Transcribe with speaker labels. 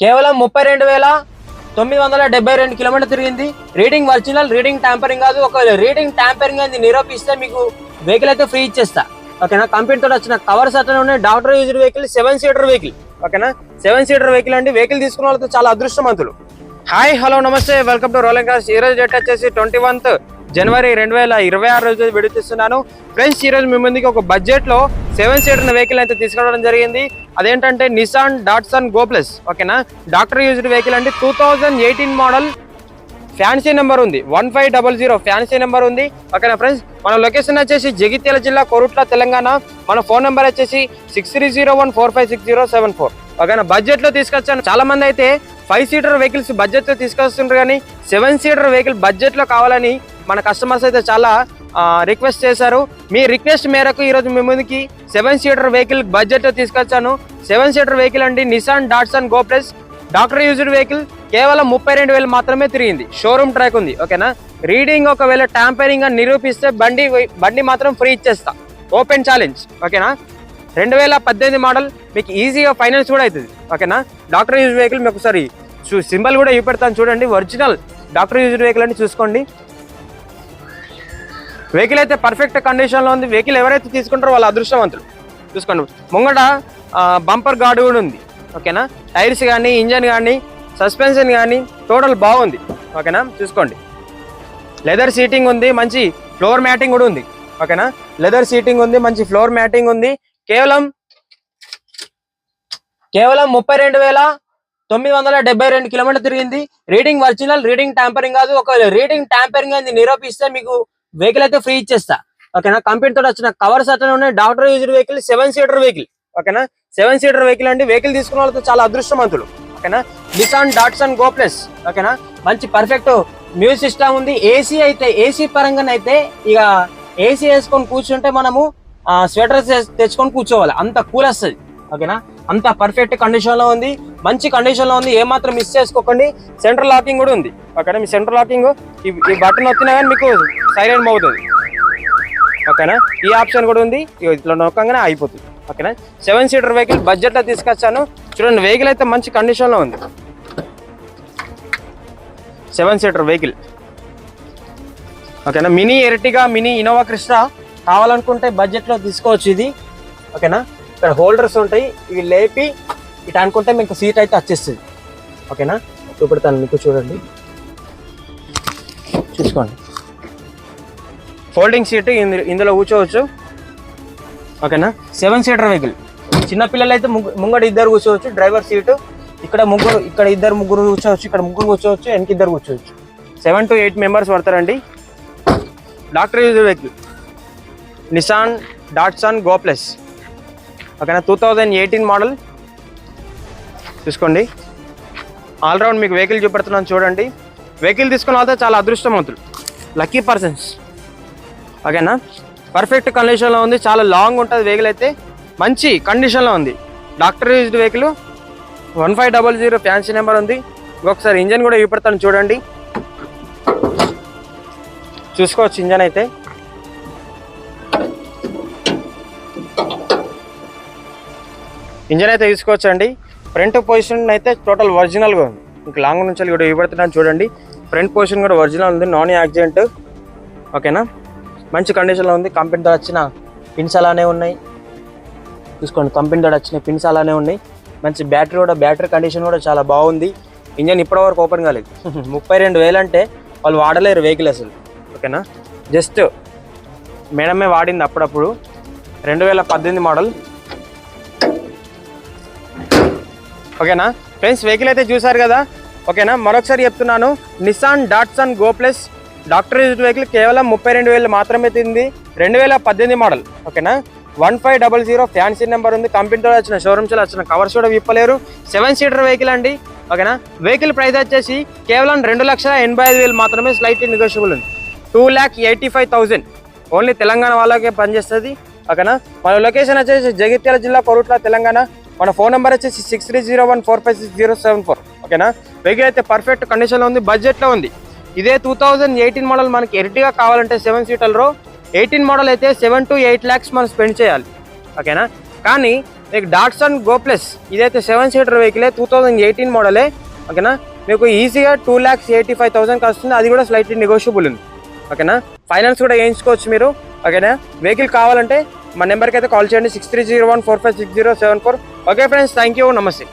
Speaker 1: కేవలం 32,972 కిలోమీటర్ తిరిగింది. Reading original, reading tampering కాదు. ఒకవేళ రీడింగ్ ట్యాంపరింగ్ అని నిరూపిస్తే మీకు వెహికల్ అయితే ఫ్రీ ఇచ్చేస్తా. ఓకేనా, కంపెనీ తోటి వచ్చిన కవర్స్ అట్లా ఉన్నాయి. Doctor used vehicle, 7 seater vehicle. ఓకేనా, 7 సీటర్ వెహికల్ అండి. వెహికల్ తీసుకున్న వాళ్ళతో చాలా అదృష్టవంతులు. హాయ్, హలో, నమస్తే, వెల్కమ్ టు రోలింగ్ కార్స్. ఈ రోజు డేట్ వచ్చేసి 21 జనవరి 2026 రోజు విడుదల. ఫ్రెండ్స్, ఈ రోజు మీ ముందుకి ఒక బడ్జెట్ లో 7 సీటర్ వెహికల్ అయితే తీసుకురావడం జరిగింది. అదేంటంటే నిసాన్ డాట్సన్ గో ప్లస్. ఓకేనా, డాక్టర్ యూజ్డ్ వెహికల్ అండి. 2018 మోడల్, ఫ్యాన్సీ నెంబర్ ఉంది, 1500 ఫ్యాన్సీ నెంబర్ ఉంది. ఓకేనా ఫ్రెండ్స్, మన లొకేషన్ వచ్చేసి జగిత్యాల జిల్లా, కోరుట్ల, తెలంగాణ. మన ఫోన్ నెంబర్ వచ్చేసి 6301456074. ఓకేనా, బడ్జెట్ లో తీసుకొచ్చాను. చాలా మంది అయితే 5 సీటర్ వెహికల్స్ బడ్జెట్ లో తీసుకొస్తుంటారు, కానీ 7 సీటర్ వెహికల్ బడ్జెట్ లో కావాలని మన కస్టమర్స్ అయితే చాలా రిక్వెస్ట్ చేశారు. మీ రిక్వెస్ట్ మేరకు ఈ రోజు మీ ముందుకి 7 సీటర్ వెహికల్ బడ్జెట్ లో తీసుకొచ్చాను. 7 సీటర్ వెహికల్ అండి, Nissan Datsun go plus, doctor used vehicle. కేవలం 32,000 మాత్రమే తిరిగింది. షోరూమ్ ట్రాక్ ఉంది. ఓకేనా, రీడింగ్ ఒకవేళ ట్యాంపరింగ్ అని నిరూపిస్తే బండి మాత్రం ఫ్రీ ఇచ్చేస్తా. Open challenge. ఓకేనా, 2018 మోడల్, మీకు ఈజీగా ఫైనాన్స్ కూడా అవుతుంది. ఓకేనా, డాక్టర్ యూజ్డ్ వెహికల్ మీకు ఒకసారి సింబల్ కూడా చూపెడతాను చూడండి. ఒరిజినల్ డాక్టర్ యూజ్డ్ వెహికల్ అని చూసుకోండి. వెహికల్ అయితే పర్ఫెక్ట్ కండిషన్లో ఉంది. వెహికల్ ఎవరైతే తీసుకుంటారో వాళ్ళ అదృష్టవంతులు. చూసుకోండి, ముంగట బంపర్ గార్డు కూడా ఉంది. ఓకేనా, టైర్స్ కానీ, ఇంజన్ కానీ, సస్పెన్షన్ కానీ టోటల్ బాగుంది. ఓకేనా, చూసుకోండి. లెదర్ సీటింగ్ ఉంది, మంచి ఫ్లోర్ మ్యాటింగ్ కూడా ఉంది. ఓకేనా, లెదర్ సీటింగ్ ఉంది, మంచి ఫ్లోర్ మ్యాటింగ్ ఉంది. కేవలం 32,972 కిలోమీటర్ తిరిగింది. రీడింగ్ ఒరిజినల్, రీడింగ్ ట్యాంపరింగ్ కాదు. ఒకవేళ రీడింగ్ ట్యాంపరింగ్ అని నిరూపిస్తే మీకు వెహికల్ అయితే ఫ్రీ ఇచ్చేస్తా. ఓకేనా, కంపెనీ తోటి వచ్చిన కవర్స్ అట్లా ఉన్నాయి. Doctor used vehicle, 7 seater vehicle. ఓకేనా, 7 సీటర్ వెహికల్ అండి. వెహికల్ తీసుకున్న వాళ్ళతో చాలా అదృష్టవంతులు. ఓకేనా, నిసాన్ డాట్సన్ గో ప్లస్. ఓకేనా, మంచి పర్ఫెక్ట్ మ్యూజిక్ సిస్టమ్ ఉంది. ఏసీ అయితే ఏసీ పరంగానైతే ఇక ఏసీ వేసుకొని కూర్చుంటే మనము స్వెటర్ తెచ్చుకొని కూర్చోవాలి, అంత కూల్ వస్తుంది. ఓకేనా, అంత పర్ఫెక్ట్ కండిషన్ లో ఉంది, మంచి కండిషన్ లో ఉంది. ఏమాత్రం మిస్ చేసుకోకండి. సెంట్రల్ లాకింగ్ కూడా ఉంది. ఓకేనా, మీ సెంట్రల్ లాకింగ్ ఈ బటన్ వచ్చినా కానీ మీకు సైలెంట్ అవుతుంది. ఓకేనా, ఈ ఆప్షన్ కూడా ఉంది, ఇట్లా నొక్కగానే అయిపోతుంది. ఓకేనా, 7 సీటర్ వెహికల్ బడ్జెట్ లో తీసుకొచ్చాను. చూడండి, వెహికల్ అయితే మంచి కండిషన్ లో ఉంది. 7 సీటర్ వెహికల్. ఓకేనా, mini Ertiga, mini Innova Crysta కావాలనుకుంటే బడ్జెట్ లో తీసుకోవచ్చు ఇది. ఓకేనా, ఇక్కడ హోల్డర్స్ ఉంటాయి, ఇవి లేపి ఇటు అనుకుంటే మీకు సీట్ అయితే వచ్చేస్తుంది. ఓకేనా, చూపెడతాను మీకు, చూడండి, చూసుకోండి. ఫోల్డింగ్ సీట్, ఇందులో కూర్చోవచ్చు. ఓకేనా, 7 సీటర్ వెహికల్. చిన్నపిల్లలు అయితే ముంగడు ఇద్దరు కూర్చోవచ్చు. డ్రైవర్ సీటు ఇక్కడ ఇద్దరు ముగ్గురు కూర్చోవచ్చు. ఇక్కడ ముగ్గురు కూర్చోవచ్చు, వెనక ఇద్దరు కూర్చోవచ్చు. 7 to 8 మెంబర్స్ పడతారండి. Doctor used vehicle Nissan Datsun go plus. ఓకేనా, 2018 మోడల్. చూసుకోండి, ఆల్రౌండ్ మీకు వెహికల్ చూపెడుతున్నాను చూడండి. వెహికల్ తీసుకున్న వాళ్ళతో చాలా అదృష్టవంతులు, లక్కీ పర్సన్స్. ఓకేనా, పర్ఫెక్ట్ కండిషన్లో ఉంది. చాలా లాంగ్ ఉంటుంది వెహికల్ అయితే, మంచి కండిషన్లో ఉంది. Doctor used vehicle, 1500 fancy number ఉంది. ఒకసారి ఇంజన్ కూడా చూపెడతాను చూడండి, చూసుకోవచ్చు. ఇంజన్ అయితే తీసుకోవచ్చు అండి. ఫ్రంట్ పొజిషన్ అయితే టోటల్ ఒరిజినల్గా ఉంది. మీకు లాంగ్ నుంచి కూడా చూపెడుతున్నాను చూడండి. ఫ్రంట్ పొజిషన్ కూడా ఒరిజినల్ ఉంది, నాన్ యాక్సిడెంట్. ఓకేనా, మంచి కండిషన్లో ఉంది. కంపెనీతో వచ్చిన పిన్స్ అలానే ఉన్నాయి. చూసుకోండి, కంపెనీతో వచ్చిన పిన్స్ అలానే ఉన్నాయి. మంచి బ్యాటరీ కండిషన్ కూడా చాలా బాగుంది. ఇంజన్ ఇప్పటివరకు ఓపెన్ కాలేదు. 32,000 అంటే వాళ్ళు వాడలేరు వెహికల్ అసలు. ఓకేనా, జస్ట్ మేడమే వాడింది అప్పుడప్పుడు. 2018 మోడల్. ఓకేనా ఫ్రెండ్స్, వెహికల్ అయితే చూసారు కదా. ఓకేనా, మరొకసారి చెప్తున్నాను, Nissan Datsun go plus doctor used vehicle కేవలం 32,000 మాత్రమే తింది. 2018 మోడల్. ఓకేనా, 1500 ఫ్యాన్సీ నెంబర్ ఉంది. కంపెనీతో వచ్చిన షోరూమ్స్లో వచ్చిన కవర్స్ కూడా విప్పలేరు. 7 సీటర్ వెహికల్ అండి. ఓకేనా, వెహికల్ ప్రైస్ వచ్చేసి కేవలం 2,85,000 మాత్రమే. స్లైట్లీ నెగోషియబుల్ ఉంది. 2,85,000 ఓన్లీ తెలంగాణ వాళ్ళకే పనిచేస్తుంది. ఓకేనా, మన లొకేషన్ వచ్చేసి జగిత్యాల జిల్లా, కోరుట్ల, తెలంగాణ. మన ఫోన్ నెంబర్ వచ్చేసి 6301456074. ఓకేనా, వెహికల్ అయితే పర్ఫెక్ట్ కండిషన్లో ఉంది, బడ్జెట్లో ఉంది. ఇదే 2018 మోడల్ మనకి ఎర్టిగా కావాలంటే 7 సీటర్లో 18 మోడల్ అయితే 7 to 8 lakhs మనం స్పెండ్ చేయాలి. ఓకేనా, కానీ మీకు డాట్సన్ గో ప్లస్ ఇదైతే 7 సీటర్ వెహికలే, 2018 మోడలే. ఓకేనా, మీకు ఈజీగా 2,85,000 వస్తుంది. అది కూడా స్లైట్లీ నెగోషియబుల్ ఉంది. ఓకేనా, ఫైనాన్స్ కూడా వేయించుకోవచ్చు మీరు. ఓకేనా, వెహికల్ కావాలంటే మా నెంబర్కి అయితే కాల్ చేయండి 6301456074. ఓకే ఫ్రెండ్స్, థ్యాంక్ యూ, నమస్తే.